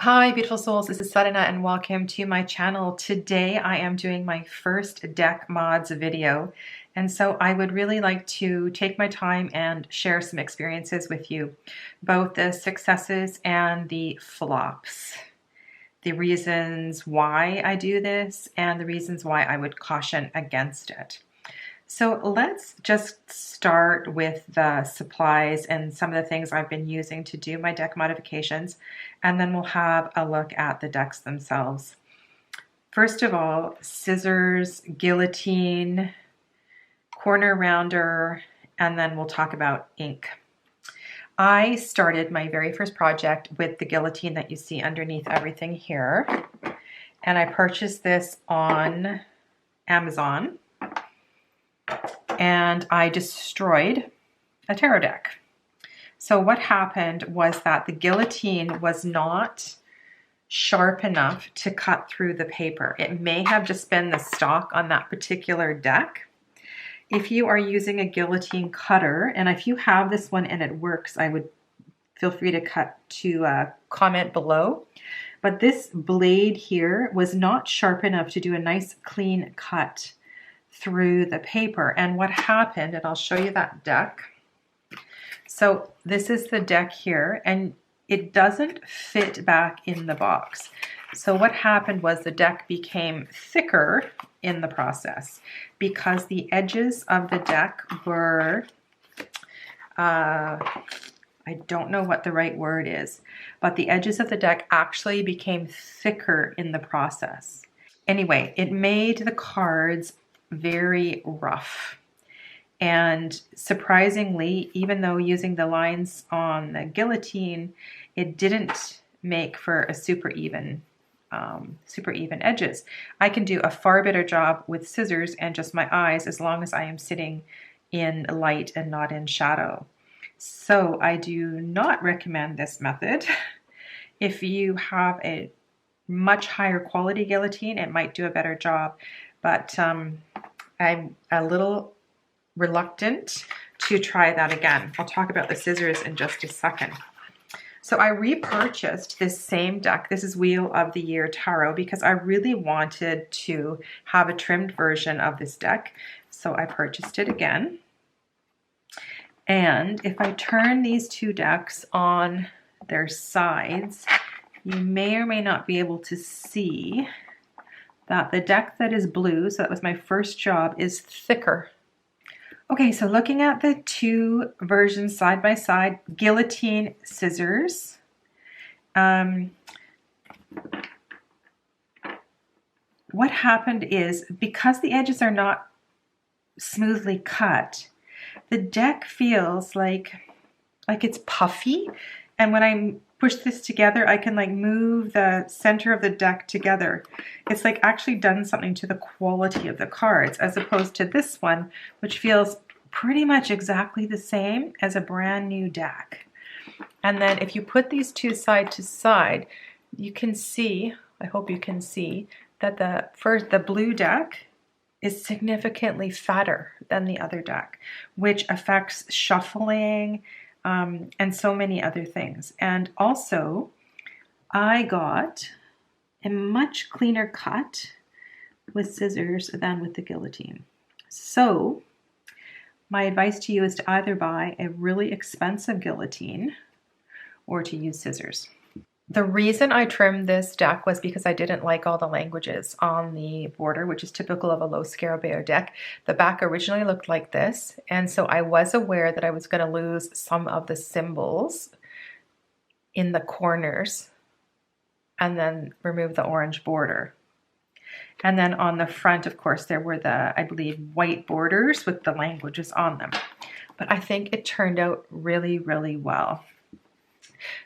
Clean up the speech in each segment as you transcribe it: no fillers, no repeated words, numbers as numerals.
Hi, beautiful souls. This is Sadhana and welcome to my channel. Today I am doing my first deck mods video. And so I would really like to take my time and share some experiences with you, both the successes and the flops, the reasons why I do this and the reasons why I would caution against it. So let's just start with the supplies and some of the things I've been using to do my deck modifications, and then we'll have a look at the decks themselves. First of all, scissors, guillotine, corner rounder, and then we'll talk about ink. I started my very first project with the guillotine that you see underneath everything here, and I purchased this on Amazon. And I destroyed a tarot deck. So what happened was that the guillotine was not sharp enough to cut through the paper. It may have just been the stock on that particular deck. If you are using a guillotine cutter, and if you have this one and it works, I would feel free to comment below. But this blade here was not sharp enough to do a nice clean cut through the paper. And what happened, and I'll show you that deck. So this is the deck here, and it doesn't fit back in the box. So what happened was the deck became thicker in the process because the edges of the deck were, I don't know what the right word is, but the edges of the deck actually became thicker in the process. Anyway, it made the cards very rough, and surprisingly, even though using the lines on the guillotine, it didn't make for a super even edges. I can do a far better job with scissors and just my eyes as long as I am sitting in light and not in shadow. So I do not recommend this method. If you have a much higher quality guillotine, it might do a better job. But I'm a little reluctant to try that again. I'll talk about the scissors in just a second. So I repurchased this same deck. This is Wheel of the Year Tarot because I really wanted to have a trimmed version of this deck. So I purchased it again. And if I turn these two decks on their sides, you may or may not be able to see that the deck that is blue, so that was my first job, is thicker. Okay, so looking at the two versions side by side, guillotine, scissors. What happened is, because the edges are not smoothly cut, the deck feels like it's puffy, and when I push this together, I can like move the center of the deck together. It's like actually done something to the quality of the cards, as opposed to this one, which feels pretty much exactly the same as a brand new deck. And then if you put these two side to side, you can see, I hope you can see, that the blue deck is significantly fatter than the other deck, which affects shuffling, and so many other things. And also, I got a much cleaner cut with scissors than with the guillotine. So my advice to you is to either buy a really expensive guillotine or to use scissors. The reason I trimmed this deck was because I didn't like all the languages on the border, which is typical of a low Scarabeo deck. The back originally looked like this, and so I was aware that I was going to lose some of the symbols in the corners and then remove the orange border. And then on the front, of course, there were the, I believe, white borders with the languages on them. But I think it turned out really, really well.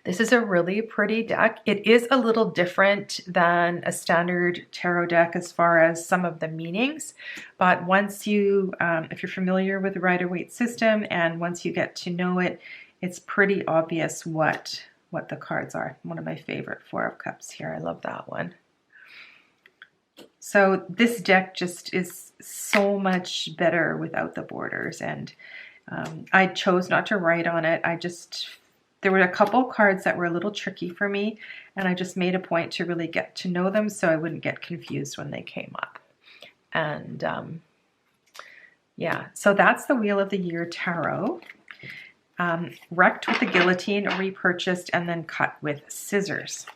This is a really pretty deck. It is a little different than a standard tarot deck as far as some of the meanings, but once you, if you're familiar with the Rider-Waite system and once you get to know it, it's pretty obvious what the cards are. One of my favorite Four of Cups here. I love that one. So this deck just is so much better without the borders, and I chose not to write on it. I just there were a couple cards that were a little tricky for me, and I just made a point to really get to know them so I wouldn't get confused when they came up. And yeah, so that's the Wheel of the Year Tarot. Wrecked with the guillotine, repurchased, and then cut with scissors.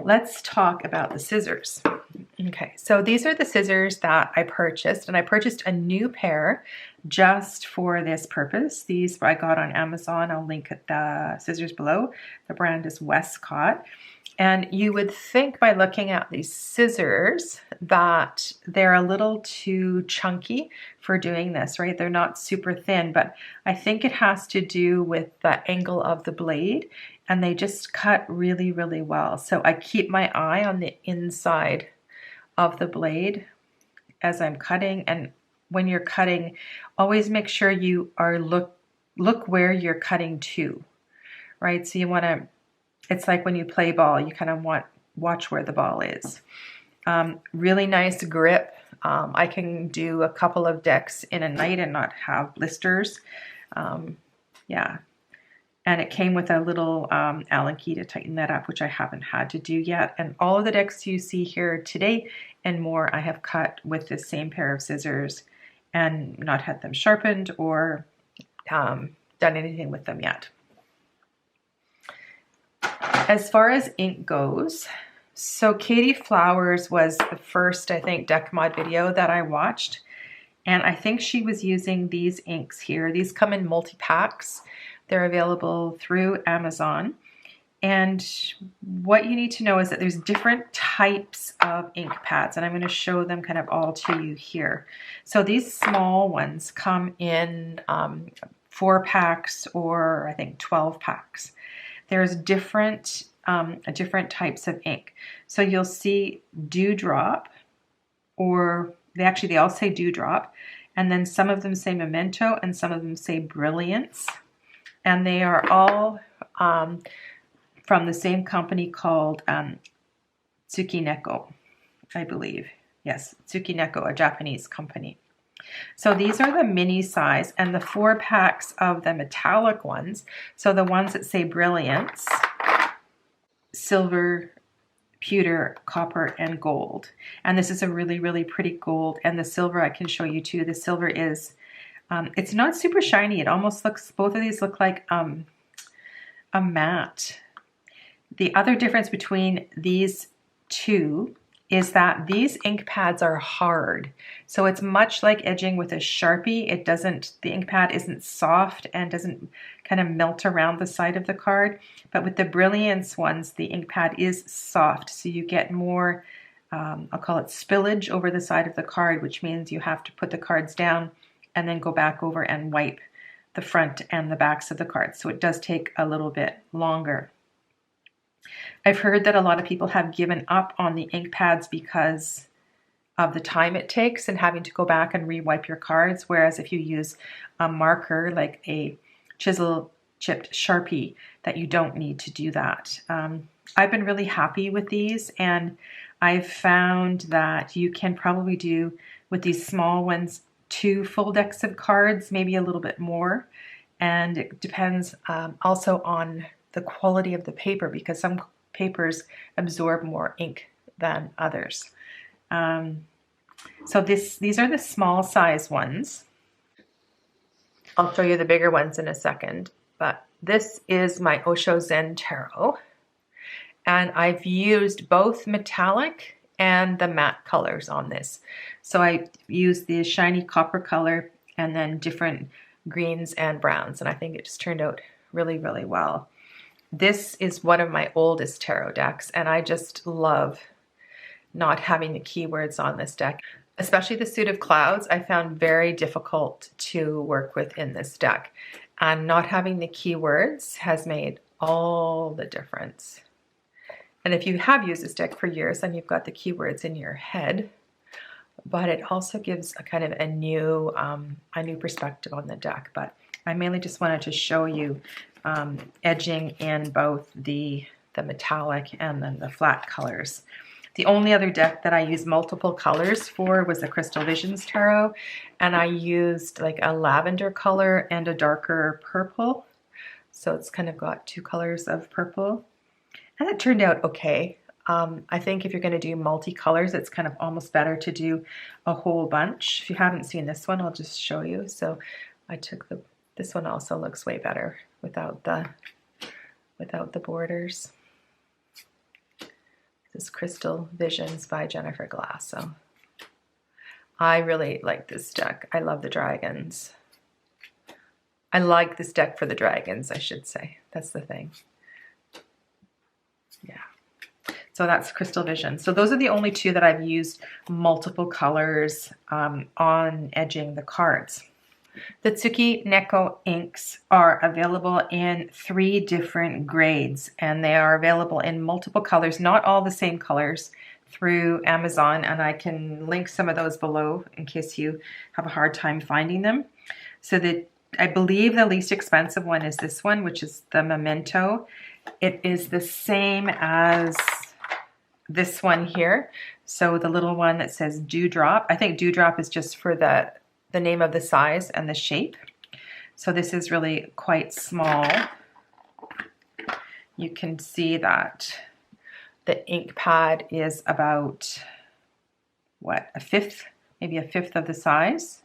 Let's talk about the scissors. Okay, so these are the scissors that I purchased, and I purchased a new pair just for this purpose. These I got on Amazon. I'll link the scissors below. The brand is Westcott. And you would think by looking at these scissors that they're a little too chunky for doing this, right? They're not super thin, but I think it has to do with the angle of the blade, and they just cut really, really well. So I keep my eye on the inside of the blade as I'm cutting. And when you're cutting, always make sure you are look where you're cutting to, right? So you want to, it's like when you play ball, you kind of watch where the ball is. Really nice grip. I can do a couple of decks in a night and not have blisters. Yeah. And it came with a little Allen key to tighten that up, which I haven't had to do yet. And all of the decks you see here today and more, I have cut with the same pair of scissors and not had them sharpened or done anything with them yet. As far as ink goes, so Katie Flowers was the first, I think, deck mod video that I watched. And I think she was using these inks here. These come in multi-packs. They're available through Amazon. And what you need to know is that there's different types of ink pads, and I'm going to show them kind of all to you here. So these small ones come in 4 packs or I think 12 packs. There's different types of ink. So you'll see Dewdrop, or they all say Dewdrop, and then some of them say Memento and some of them say Brilliance. And they are all from the same company called Tsukineko, I believe. Yes, Tsukineko, a Japanese company. So these are the mini size, and the 4 packs of the metallic ones. So the ones that say Brilliance, silver, pewter, copper, and gold. And this is a really, really pretty gold. And the silver I can show you too. The silver is, it's not super shiny. It almost looks, both of these look like a matte. The other difference between these two is that these ink pads are hard. So it's much like edging with a Sharpie. It doesn't, the ink pad isn't soft and doesn't kind of melt around the side of the card. But with the Brilliance ones, the ink pad is soft. So you get more, I'll call it spillage over the side of the card, which means you have to put the cards down and then go back over and wipe the front and the backs of the cards. So it does take a little bit longer. I've heard that a lot of people have given up on the ink pads because of the time it takes and having to go back and re-wipe your cards, whereas if you use a marker like a chisel chipped Sharpie, that you don't need to do that. I've been really happy with these, and I've found that you can probably do with these small ones 2 full decks of cards, maybe a little bit more, and it depends also on the quality of the paper, because some papers absorb more ink than others. So these are the small size ones. I'll show you the bigger ones in a second, but this is my Osho Zen Tarot, and I've used both metallic and the matte colors on this. So I used the shiny copper color and then different greens and browns, and I think it just turned out really, really well. This is one of my oldest tarot decks, and I just love not having the keywords on this deck. Especially the Suit of Clouds, I found very difficult to work with in this deck. And not having the keywords has made all the difference. And if you have used this deck for years, then you've got the keywords in your head. But it also gives a kind of a new perspective on the deck. But I mainly just wanted to show you edging in both the metallic and then the flat colors. The only other deck that I used multiple colors for was the Crystal Visions Tarot, and I used like a lavender color and a darker purple So it's kind of got two colors of purple. And it turned out okay. I think if you're going to do multicolors, it's kind of almost better to do a whole bunch. If you haven't seen this one, I'll just show you. So I took this one also looks way better without the borders. This is Crystal Visions by Jennifer Glass. So I really like this deck. I love the dragons. I like this deck for the dragons, I should say. That's the thing. Yeah. So that's Crystal Vision. So those are the only two that I've used multiple colors on edging the cards. The Tsukineko inks are available in 3 different grades, and they are available in multiple colors, not all the same colors, through Amazon, and I can link some of those below in case you have a hard time finding them. So I believe the least expensive one is this one, which is the Memento. It is the same as this one here. So the little one that says Dewdrop, I think Dewdrop is just for the name of the size and the shape. So this is really quite small. You can see that the ink pad is about, what, a fifth, maybe a fifth of the size.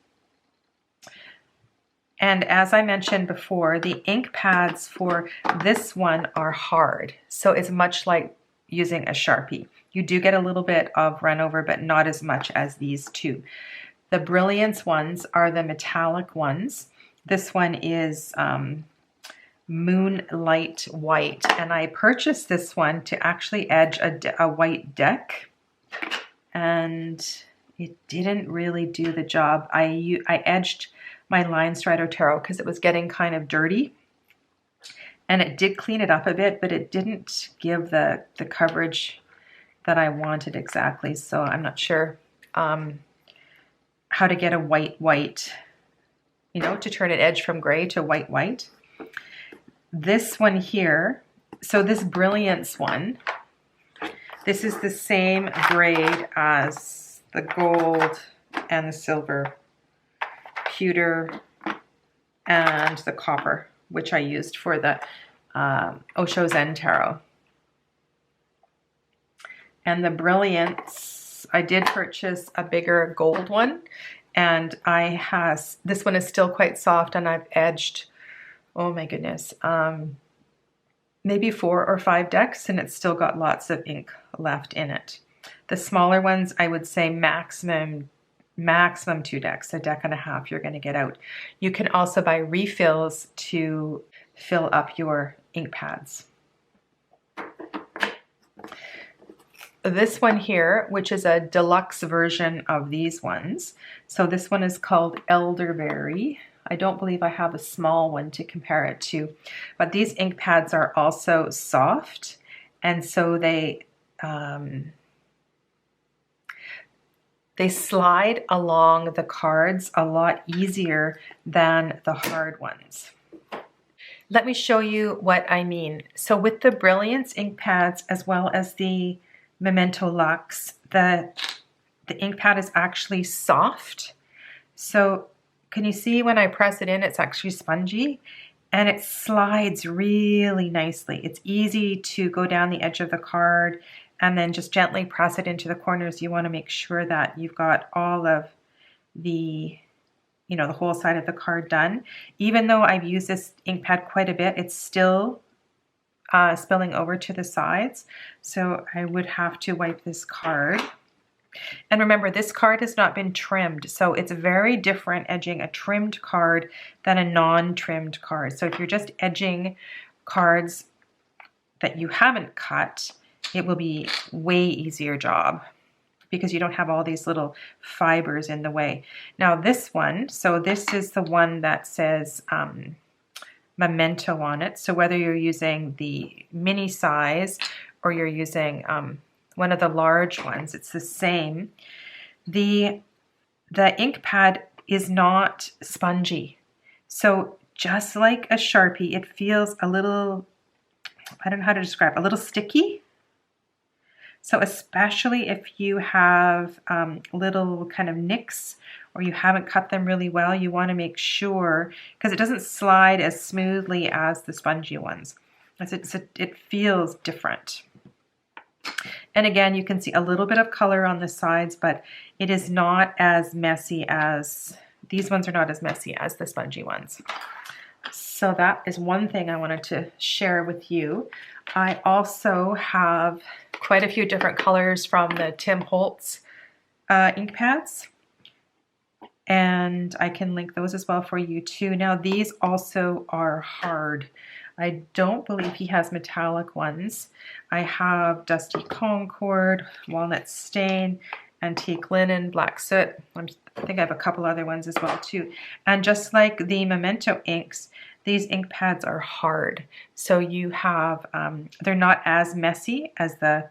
And as I mentioned before, the ink pads for this one are hard. So it's much like using a Sharpie. You do get a little bit of run over, but not as much as these two. The Brilliance ones are the metallic ones. This one is Moonlight White, and I purchased this one to actually edge a white deck, and it didn't really do the job. I edged my Line Strider Tarot because it was getting kind of dirty, and it did clean it up a bit, but it didn't give the coverage that I wanted exactly. So I'm not sure how to get a white, you know, to turn an edge from gray to white. This one here, so this Brilliance one, this is the same grade as the gold and the silver, pewter, and the copper, which I used for the Osho Zen Tarot. And the Brilliance, I did purchase a bigger gold one, and this one is still quite soft, and I've edged, oh my goodness, maybe 4 or 5 decks, and it's still got lots of ink left in it. The smaller ones, I would say maximum 2 decks, a deck and a half you're going to get out. You can also buy refills to fill up your ink pads. This one here, which is a deluxe version of these ones. So this one is called Elderberry. I don't believe I have a small one to compare it to, but these ink pads are also soft, and so they slide along the cards a lot easier than the hard ones. Let me show you what I mean. So with the Brilliance ink pads, as well as the Memento Luxe, the ink pad is actually soft. So can you see when I press it in, it's actually spongy, and it slides really nicely. It's easy to go down the edge of the card and then just gently press it into the corners. You want to make sure that you've got all of the, you know, the whole side of the card done. Even though I've used this ink pad quite a bit, it's still spilling over to the sides. So I would have to wipe this card. And remember, this card has not been trimmed, so it's very different edging a trimmed card than a non-trimmed card. So if you're just edging cards that you haven't cut, it will be way easier job because you don't have all these little fibers in the way. Now this one, so this is the one that says Memento on it. So whether you're using the mini size or you're using one of the large ones, it's the same. The ink pad is not spongy. So just like a Sharpie, it feels a little, I don't know how to describe, a little sticky. So especially if you have little kind of nicks or you haven't cut them really well, you want to make sure, because it doesn't slide as smoothly as the spongy ones. It feels different. And again, you can see a little bit of color on the sides, but it is not as messy as, these ones are not as messy as the spongy ones. So that is one thing I wanted to share with you. I also have quite a few different colors from the Tim Holtz ink pads, and I can link those as well for you too. Now these also are hard. I don't believe he has metallic ones. I have Dusty Concord, Walnut Stain, Antique Linen, Black Soot. I think I have a couple other ones as well too. And just like the Memento inks, these ink pads are hard. So you have, they're not as messy as the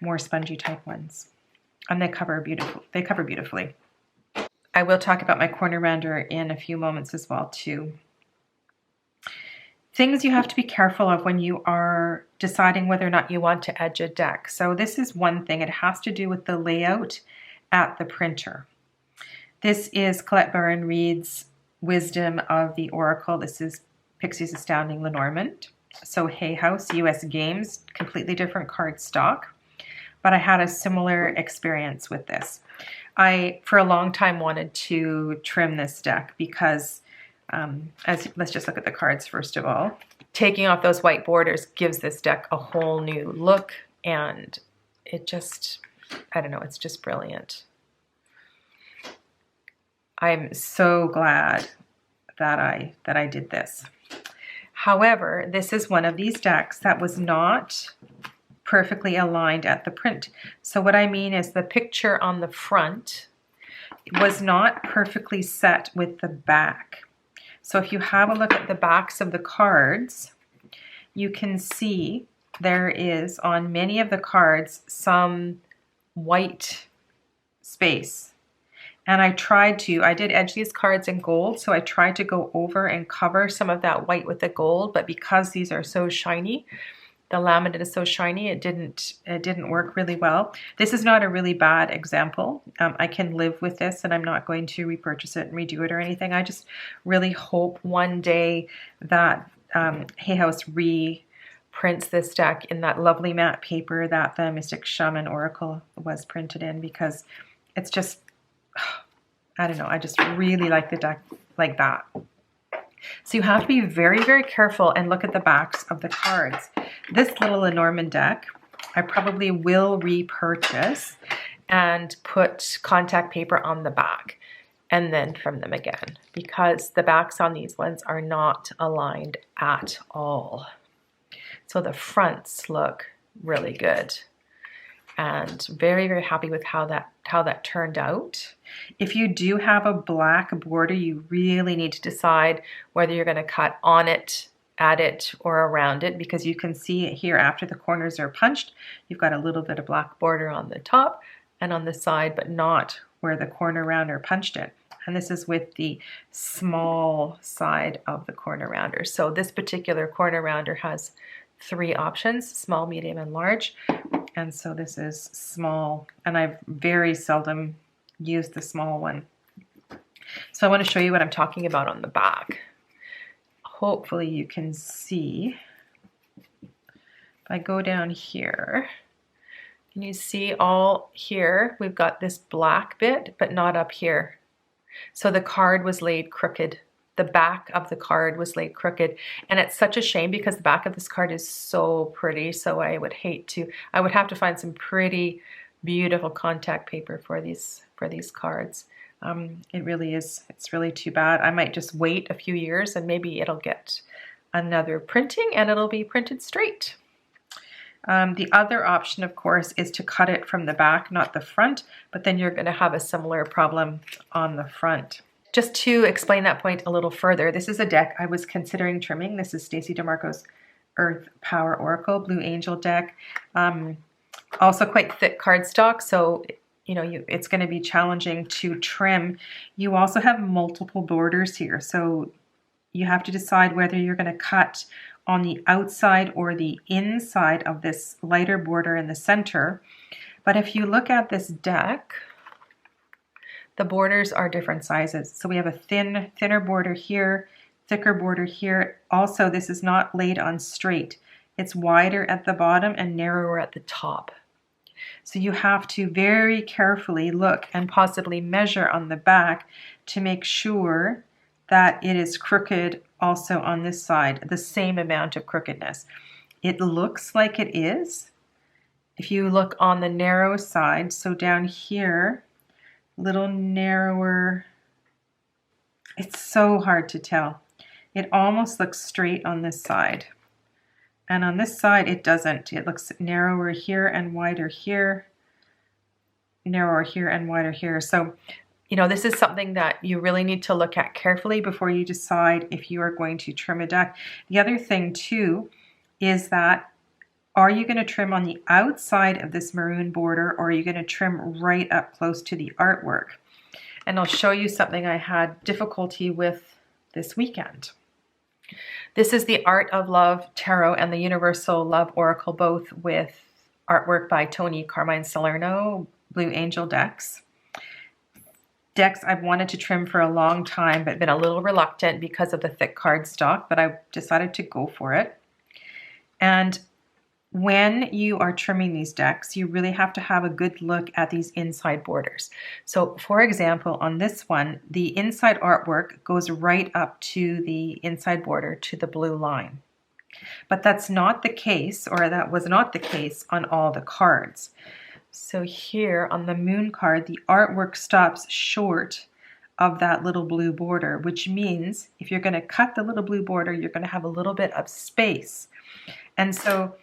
more spongy type ones. And they cover beautifully. I will talk about my corner rounder in a few moments as well too. Things you have to be careful of when you are deciding whether or not you want to edge a deck. So this is one thing. It has to do with the layout at the printer. This is Colette Baron-Reid's Wisdom of the Oracle. This is Pixie's Astounding Lenormand. So Hay House, US Games, completely different cardstock. But I had a similar experience with this. I, for a long time, wanted to trim this deck because let's just look at the cards first of all. Taking off those white borders gives this deck a whole new look, and it just, I don't know, it's just brilliant. I'm so glad that I did this. However, this is one of these decks that was not perfectly aligned at the print. So what I mean is the picture on the front was not perfectly set with the back. So if you have a look at the backs of the cards, you can see there is on many of the cards some white space. And I did edge these cards in gold, so I tried to go over and cover some of that white with the gold, but because these are so shiny, the laminate is so shiny, it didn't work really well. This is not a really bad example. I can live with this, and I'm not going to repurchase it and redo it or anything. I just really hope one day that Hay House reprints this deck in that lovely matte paper that the Mystic Shaman Oracle was printed in, because it's just, I don't know, I just really like the deck like that. So you have to be very, very careful and look at the backs of the cards. This little Lenormand deck, I probably will repurchase and put contact paper on the back and then trim them again, because the backs on these ones are not aligned at all. So the fronts look really good, and very, very happy with how that turned out. If you do have a black border, you really need to decide whether you're going to cut on it, at it, or around it, because you can see it here after the corners are punched. You've got a little bit of black border on the top and on the side, but not where the corner rounder punched it. And this is with the small side of the corner rounder. So this particular corner rounder has 3 options: small, medium, and large. And so this is small, and I've very seldom used the small one. So I want to show you what I'm talking about on the back. Hopefully you can see. If I go down here, can you see all here? We've got this black bit, but not up here. So the card was laid crooked. The back of the card was laid crooked, and it's such a shame because the back of this card is so pretty. So I would have to find some pretty beautiful contact paper for these cards. It really is, it's really too bad. I might just wait a few years and maybe it'll get another printing and it'll be printed straight. The other option, of course, is to cut it from the back, not the front, but then you're going to have a similar problem on the front. Just to explain that point a little further, this is a deck I was considering trimming. This is Stacey DeMarco's Earth Power Oracle Blue Angel deck. Also quite thick cardstock, so it's going to be challenging to trim. You also have multiple borders here, so you have to decide whether you're going to cut on the outside or the inside of this lighter border in the center. But if you look at this deck, the borders are different sizes. So we have a thinner border here, thicker border here. Also, this is not laid on straight. It's wider at the bottom and narrower at the top. So you have to very carefully look and possibly measure on the back to make sure that it is crooked also on this side, the same amount of crookedness. It looks like it is. If you look on the narrow side, so down here, a little narrower, it's so hard to tell. It almost looks straight on this side. And on this side, it doesn't. It looks narrower here and wider here, narrower here and wider here. So, you know, this is something that you really need to look at carefully before you decide if you are going to trim a deck. The other thing too is that, are you going to trim on the outside of this maroon border, or are you going to trim right up close to the artwork? And I'll show you something I had difficulty with this weekend. This is the Art of Love Tarot and the Universal Love Oracle, both with artwork by Tony Carmine Salerno, Blue Angel decks. Decks I've wanted to trim for a long time, but been a little reluctant because of the thick cardstock, but I decided to go for it. And when you are trimming these decks, you really have to have a good look at these inside borders. So for example, on this one, the inside artwork goes right up to the inside border, to the blue line. But that's not the case, or that was not the case on all the cards. So here on the moon card, the artwork stops short of that little blue border, which means if you're going to cut the little blue border, you're going to have a little bit of space. And so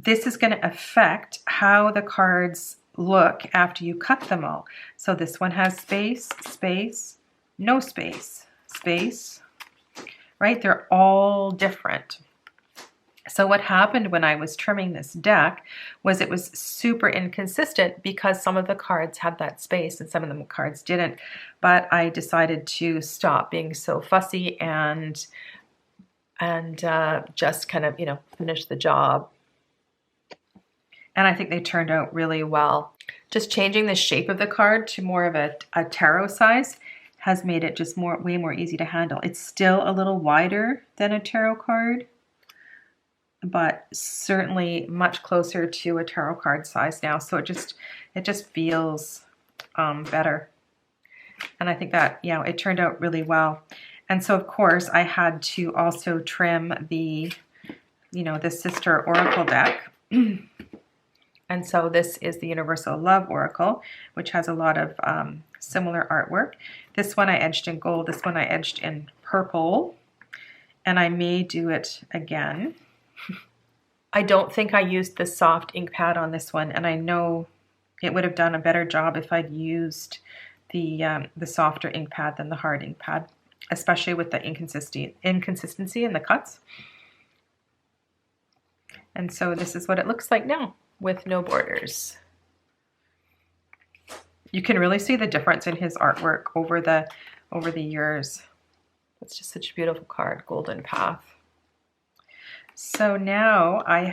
this is going to affect how the cards look after you cut them all. So this one has space, space, no space, space, right? They're all different. So what happened when I was trimming this deck was it was super inconsistent because some of the cards had that space and some of the cards didn't. But I decided to stop being so fussy and just kind of, you know, finish the job. And I think they turned out really well. Just changing the shape of the card to more of a tarot size has made it just way more easy to handle. It's still a little wider than a tarot card, but certainly much closer to a tarot card size now. So it just feels better. And I think that, yeah, it turned out really well. And so of course I had to also trim the, you know, the sister oracle deck. And so this is the Universal Love Oracle, which has a lot of similar artwork. This one I edged in gold, this one I edged in purple, and I may do it again. I don't think I used the soft ink pad on this one, and I know it would have done a better job if I'd used the softer ink pad than the hard ink pad, especially with the inconsistency in the cuts. And so this is what it looks like now, with no borders. You can really see the difference in his artwork over the years. It's just such a beautiful card, Golden Path. So now I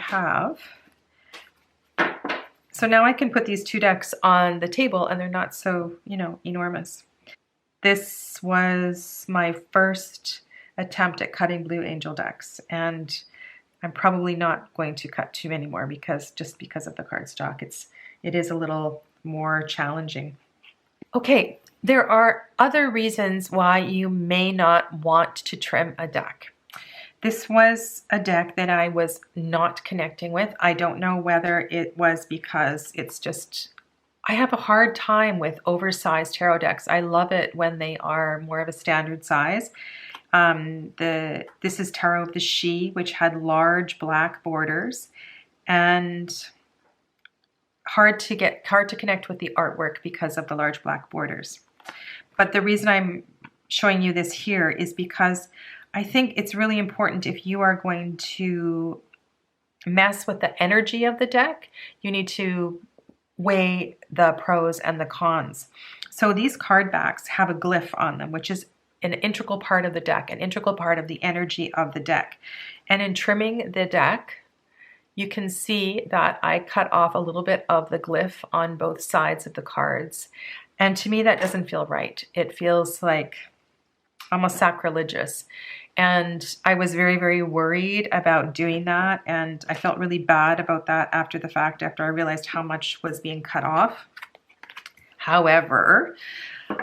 can put these two decks on the table and they're not so, you know, enormous. This was my first attempt at cutting Blue Angel decks, and I'm probably not going to cut too many more because of the cardstock. It is a little more challenging. Okay, there are other reasons why you may not want to trim a deck. This was a deck that I was not connecting with. I don't know whether it was because I have a hard time with oversized tarot decks. I love it when they are more of a standard size. This is Tarot of the She, which had large black borders, and hard to connect with the artwork because of the large black borders. But the reason I'm showing you this here is because I think it's really important, if you are going to mess with the energy of the deck, you need to weigh the pros and the cons. So these card backs have a glyph on them, which is an integral part of the deck, an integral part of the energy of the deck. And in trimming the deck, you can see that I cut off a little bit of the glyph on both sides of the cards. And to me, that doesn't feel right. It feels like almost sacrilegious. And I was very, very worried about doing that. And I felt really bad about that after the fact, after I realized how much was being cut off. However,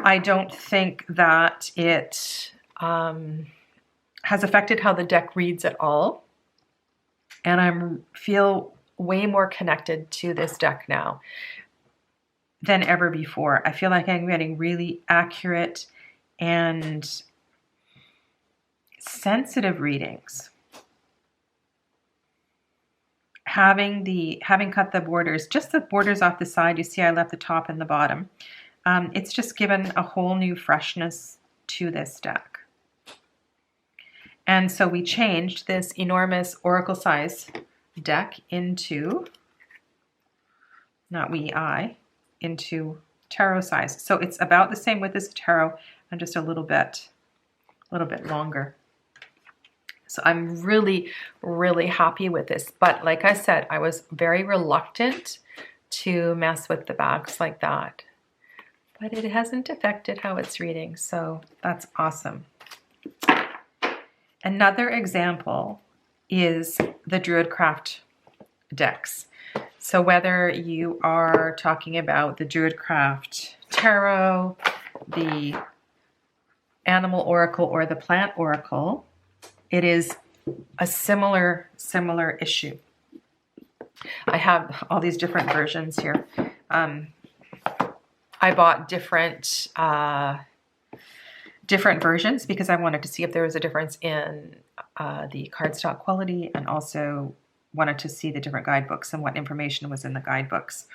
I don't think that it has affected how the deck reads at all. And I feel way more connected to this deck now than ever before. I feel like I'm getting really accurate and sensitive readings. Having cut the borders, just the borders off the side, you see I left the top and the bottom. It's just given a whole new freshness to this deck. And so we changed this enormous oracle size deck into, into tarot size. So it's about the same width as tarot and just a little bit longer. So I'm really, really happy with this. But like I said, I was very reluctant to mess with the backs like that. But it hasn't affected how it's reading, so that's awesome. Another example is the Druidcraft decks. So whether you are talking about the Druidcraft Tarot, the Animal Oracle, or the Plant Oracle, it is a similar issue. I have all these different versions here. I bought different versions because I wanted to see if there was a difference in the cardstock quality, and also wanted to see the different guidebooks and what information was in the guidebooks.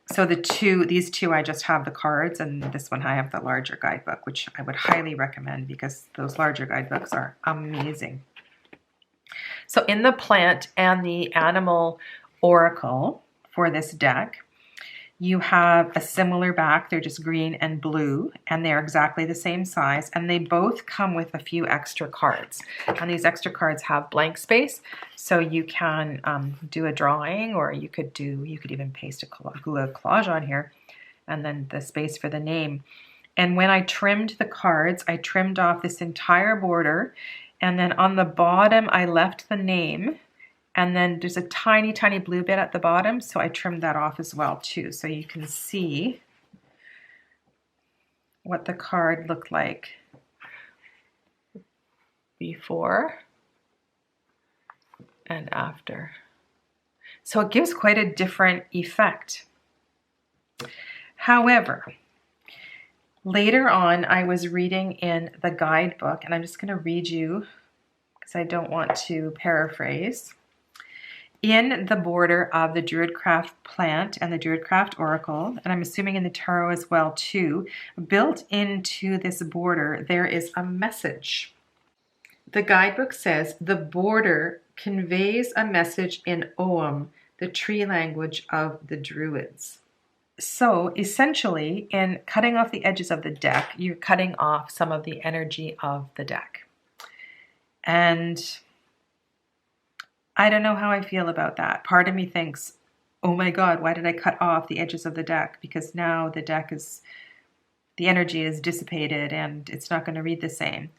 So these two, I just have the cards, and this one I have the larger guidebook, which I would highly recommend because those larger guidebooks are amazing. So in the Plant and the Animal Oracle for this deck, you have a similar back. They're just green and blue, and they're exactly the same size, and they both come with a few extra cards. And these extra cards have blank space, so you can do a drawing, or you could even paste a collage on here, and then the space for the name. And when I trimmed the cards, I trimmed off this entire border, and then on the bottom I left the name. And then there's a tiny, tiny blue bit at the bottom, so I trimmed that off as well too. So you can see what the card looked like before and after. So it gives quite a different effect. However, later on I was reading in the guidebook, and I'm just going to read you because I don't want to paraphrase. In the border of the Druidcraft Plant and the Druidcraft Oracle, and I'm assuming in the Tarot as well too, built into this border, there is a message. The guidebook says, the border conveys a message in Ogham, the tree language of the Druids. So essentially, in cutting off the edges of the deck, you're cutting off some of the energy of the deck. And I don't know how I feel about that. Part of me thinks, oh my God, why did I cut off the edges of the deck? Because now the deck the energy is dissipated and it's not going to read the same.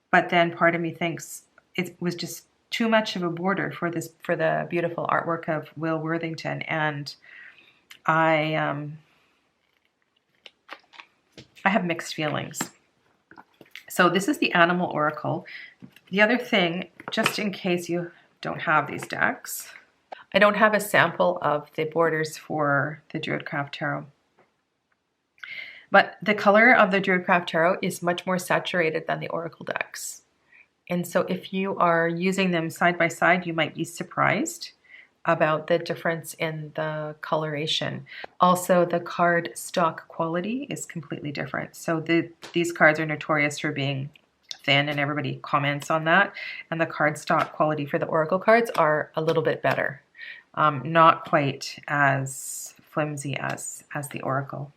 But then part of me thinks it was just too much of a border for the beautiful artwork of Will Worthington. And I have mixed feelings. So this is the Animal Oracle. The other thing, just in case you don't have these decks, I don't have a sample of the borders for the Druidcraft Tarot. But the color of the Druidcraft Tarot is much more saturated than the Oracle decks. And so if you are using them side by side, you might be surprised about the difference in the coloration. Also, the card stock quality is completely different. So these cards are notorious for being thin, and everybody comments on that. And the cardstock quality for the Oracle cards are a little bit better. Not quite as flimsy as the Oracle.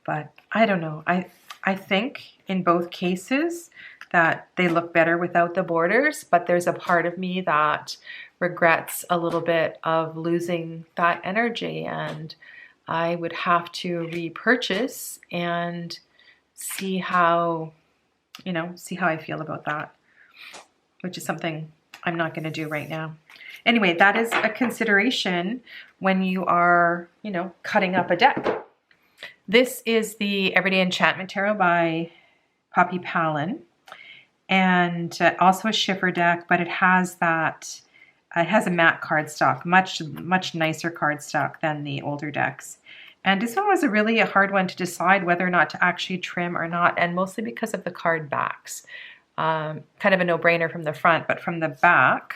But I don't know. I think in both cases that they look better without the borders, but there's a part of me that regrets a little bit of losing that energy. And I would have to repurchase and see how, see how I feel about that, which is something I'm not going to do right now. Anyway, that is a consideration when you are, cutting up a deck. This is the Everyday Enchantment Tarot by Poppy Palin, and also a shiffer deck, but it has that, it has a matte cardstock, much nicer cardstock than the older decks. And this one was a hard one to decide whether or not to actually trim or not, and mostly because of the card backs. Kind of a no-brainer from the front, but from the back,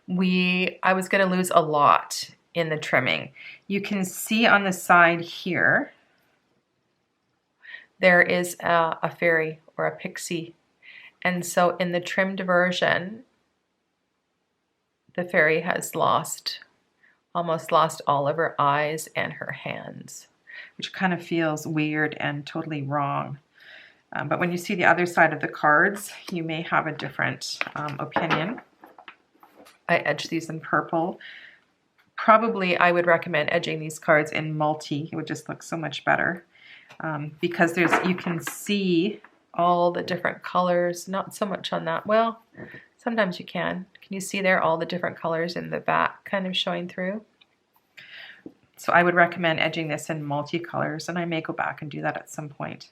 I was going to lose a lot in the trimming. You can see on the side here, there is a fairy or a pixie. And so in the trimmed version, the fairy has almost lost all of her eyes and her hands, which kind of feels weird and totally wrong. But when you see the other side of the cards, you may have a different opinion. I edged these in purple. Probably I would recommend edging these cards in multi. It would just look so much better because you can see all the different colors, not so much on that. Well, sometimes you can. Can you see there all the different colors in the back kind of showing through? So I would recommend edging this in multicolors, and I may go back and do that at some point.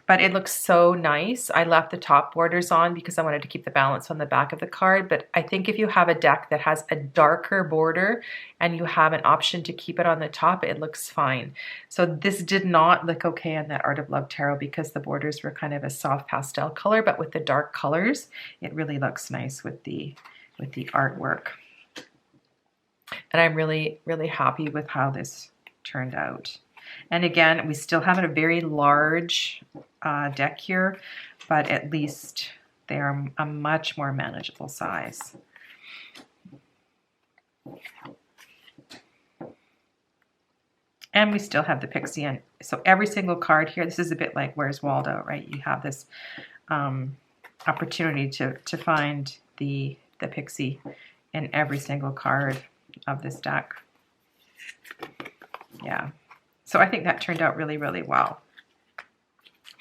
But it looks so nice. I left the top borders on because I wanted to keep the balance on the back of the card. But I think if you have a deck that has a darker border and you have an option to keep it on the top, it looks fine. So this did not look okay on that Art of Love Tarot because the borders were kind of a soft pastel color, but with the dark colors, it really looks nice with the artwork. And I'm really, really happy with how this turned out. And again, we still have a very large deck here, but at least they're a much more manageable size. And we still have the pixie in. So every single card here, this is a bit like Where's Waldo, right? You have this opportunity to find the pixie in every single card of this deck. Yeah. So I think that turned out really, really well.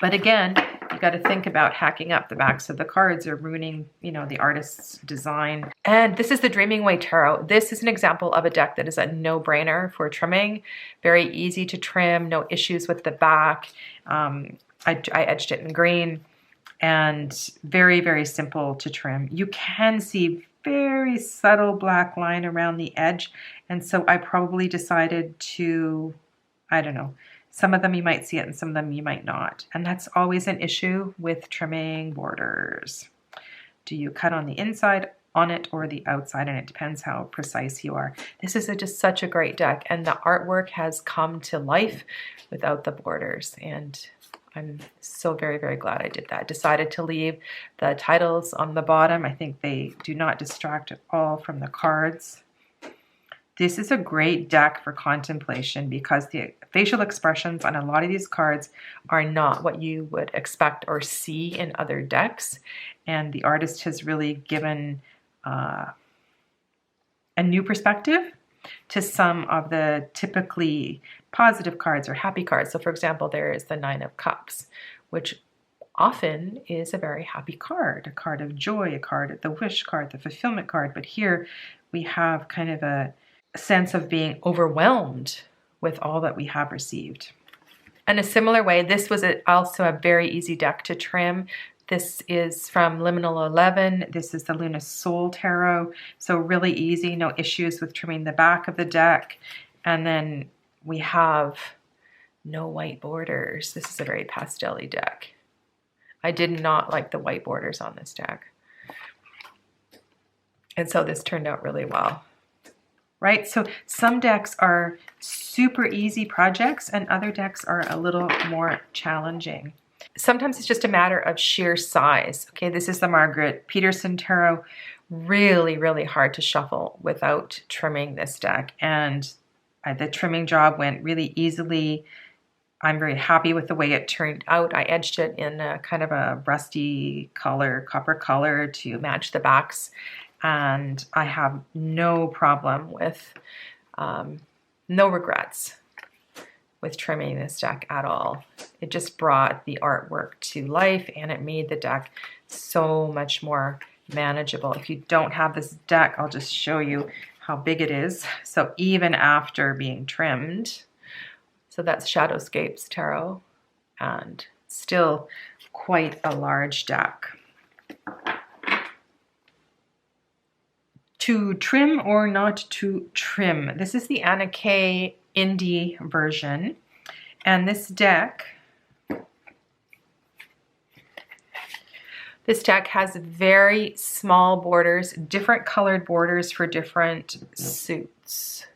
But again, you got to think about hacking up the backs of the cards or ruining, the artist's design. And this is the Dreaming Way Tarot. This is an example of a deck that is a no-brainer for trimming. Very easy to trim, no issues with the back. I edged it in green and very, very simple to trim. You can see very subtle black line around the edge. And so I probably decided to, I don't know, some of them you might see it and some of them you might not. And that's always an issue with trimming borders. Do you cut on the inside on it or the outside? And it depends how precise you are. This is just such a great deck, and the artwork has come to life without the borders. And I'm so very, very glad I did that. Decided to leave the titles on the bottom. I think they do not distract at all from the cards. This is a great deck for contemplation because the facial expressions on a lot of these cards are not what you would expect or see in other decks. And the artist has really given a new perspective to some of the typically positive cards or happy cards. So for example, there is the Nine of Cups, which often is a very happy card, a card of joy, a card, the wish card, the fulfillment card. But here we have kind of a sense of being overwhelmed with all that we have received. In a similar way, this was also a very easy deck to trim. This is from Liminal 11. This is the Luna Soul Tarot. So really easy, no issues with trimming the back of the deck. And then we have no white borders. This is a very pastel-y deck. I did not like the white borders on this deck. And so this turned out really well. Right? So some decks are super easy projects and other decks are a little more challenging. Sometimes it's just a matter of sheer size. Okay, this is the Margaret Peterson Tarot. Really, really hard to shuffle without trimming this deck. And the trimming job went really easily. I'm very happy with the way it turned out. I edged it in a kind of a rusty color, copper color to match the backs. And I have no problem with No regrets with trimming this deck at all. It just brought the artwork to life, and it made the deck so much more manageable. If you don't have this deck, I'll just show you how big it is. So even after being trimmed, so that's Shadowscapes Tarot, and still quite a large deck. To trim or not to trim. This is the Anna K Indie version, and this deck has very small borders, different colored borders for different suits.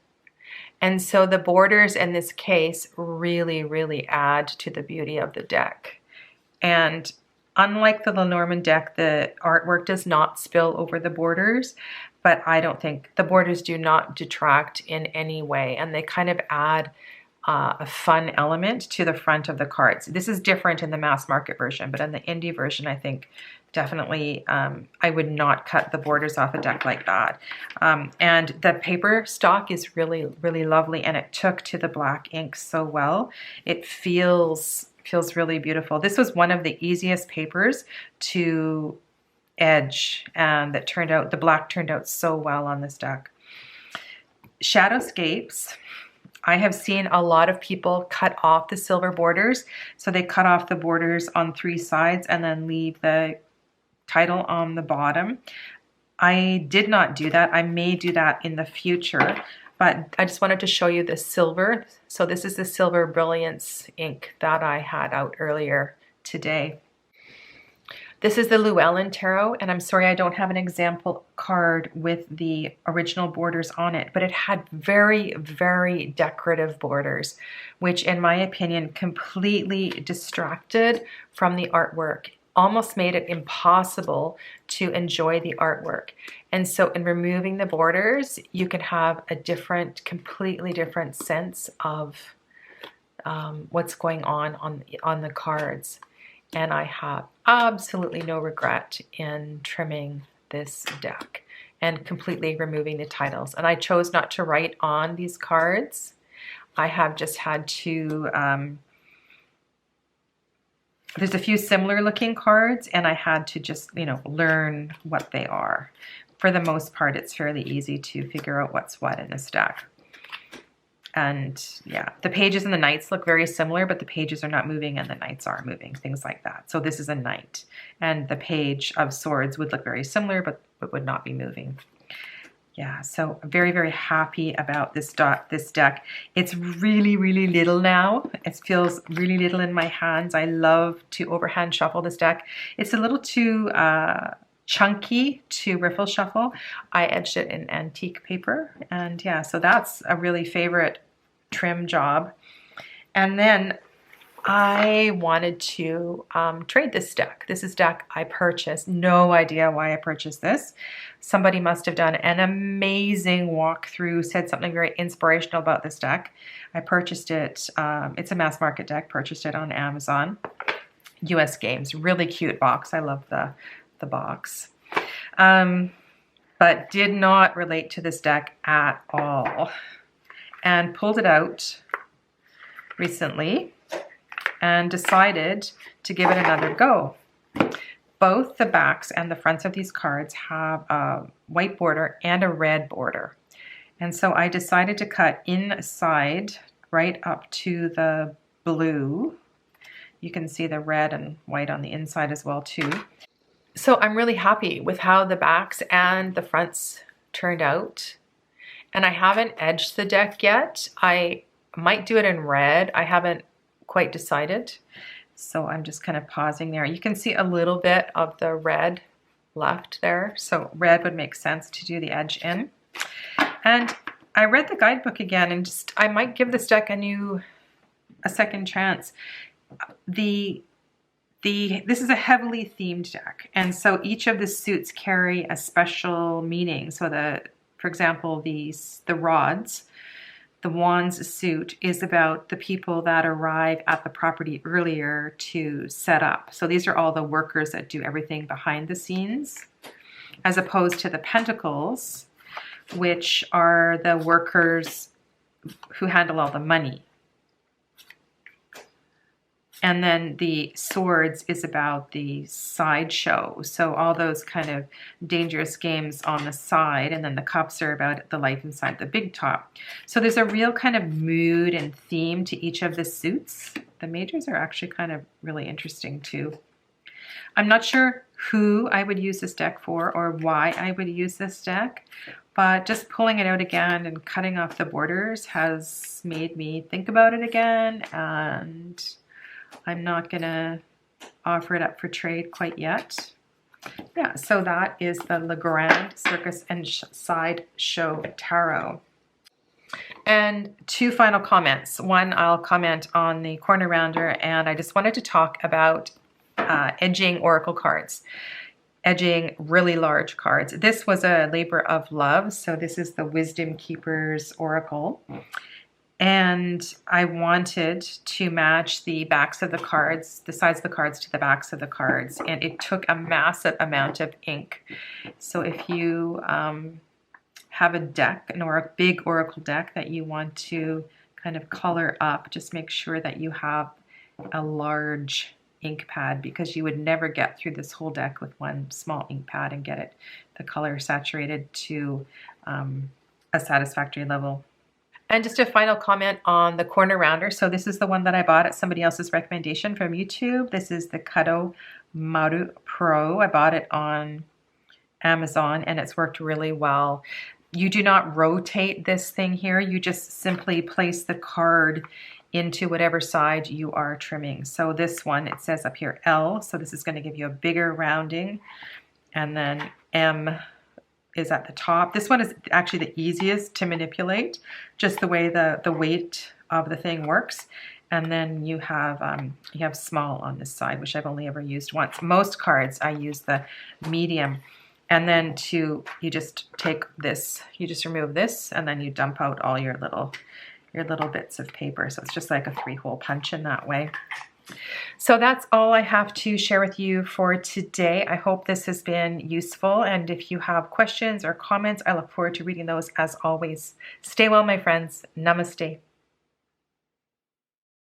And so the borders in this case really, really add to the beauty of the deck. And unlike the Lenormand deck, the artwork does not spill over the borders, but I don't think the borders do not detract in any way, and they kind of add a fun element to the front of the cards. This is different in the mass market version, but in the indie version, I think definitely I would not cut the borders off a deck like that. And the paper stock is really, really lovely, and it took to the black ink so well. It feels really beautiful. This was one of the easiest papers to edge, and that turned out, the black turned out so well on this deck. Shadowscapes, I have seen a lot of people cut off the silver borders. So they cut off the borders on 3 sides and then leave the title on the bottom. I did not do that. I may do that in the future, but I just wanted to show you the silver. So this is the Silver Brilliance ink that I had out earlier today. This is the Llewellyn Tarot, and I'm sorry I don't have an example card with the original borders on it, but it had very, very decorative borders, which in my opinion completely distracted from the artwork, almost made it impossible to enjoy the artwork. And so in removing the borders, you can have a different, completely different sense of what's going on the cards. And I have absolutely no regret in trimming this deck and completely removing the titles. And I chose not to write on these cards. I have just had to, there's a few similar looking cards, and I had to just, learn what they are. For the most part, it's fairly easy to figure out what's what in this deck. And yeah, the pages and the knights look very similar, but the pages are not moving and the knights are moving, things like that. So this is a knight, and the page of swords would look very similar, but would not be moving. Yeah, so very, very happy about this deck. It's really, really little now. It feels really little in my hands. I love to overhand shuffle this deck. It's a little too chunky to riffle shuffle. I edged it in antique paper, and yeah, so that's a really favorite trim job. And then I wanted to trade this deck. This is deck I purchased. No idea why I purchased this. Somebody must have done an amazing walkthrough, said something very inspirational about this deck. I purchased it. It's a mass market deck. Purchased it on Amazon. US Games. Really cute box. I love the box. But did not relate to this deck at all. And pulled it out recently and decided to give it another go. Both the backs and the fronts of these cards have a white border and a red border. And so I decided to cut inside right up to the blue. You can see the red and white on the inside as well too. So I'm really happy with how the backs and the fronts turned out. And I haven't edged the deck yet. I might do it in red. I haven't quite decided. So I'm just kind of pausing there. You can see a little bit of the red left there. So red would make sense to do the edge in. And I read the guidebook again, and just I might give this deck a second chance. This is a heavily themed deck, and so each of the suits carry a special meaning. So for example, the rods, the wands suit is about the people that arrive at the property earlier to set up. So these are all the workers that do everything behind the scenes, as opposed to the pentacles, which are the workers who handle all the money. And then the swords is about the sideshow. So all those kind of dangerous games on the side. And then the cups are about the life inside the big top. So there's a real kind of mood and theme to each of the suits. The majors are actually kind of really interesting too. I'm not sure who I would use this deck for or why I would use this deck, but just pulling it out again and cutting off the borders has made me think about it again, and I'm not gonna offer it up for trade quite yet. Yeah, so that is the Le Grand Circus and Sideshow Tarot. And two final comments. One, I'll comment on the corner rounder, and I just wanted to talk about edging oracle cards, edging really large cards. This was a labor of love. So this is the Wisdom Keeper's Oracle. And I wanted to match the backs of the cards, the sides of the cards to the backs of the cards. And it took a massive amount of ink. So if you have a deck, a big oracle deck that you want to kind of color up, just make sure that you have a large ink pad, because you would never get through this whole deck with one small ink pad and get the color saturated to a satisfactory level. And just a final comment on the corner rounder. So this is the one that I bought at somebody else's recommendation from YouTube. This is the Kadomaru Pro. I bought it on Amazon and it's worked really well. You do not rotate this thing here. You just simply place the card into whatever side you are trimming. So this one, it says up here L, so this is going to give you a bigger rounding, and then M is at the top. This one is actually the easiest to manipulate, just the way the weight of the thing works. And then you have small on this side, which I've only ever used once. Most cards I use the medium. And then you just take this, you just remove this, and then you dump out all your little bits of paper. So it's just like a 3-hole punch in that way. So that's all I have to share with you for today. I hope this has been useful. And if you have questions or comments, I look forward to reading those as always. Stay well, my friends. Namaste.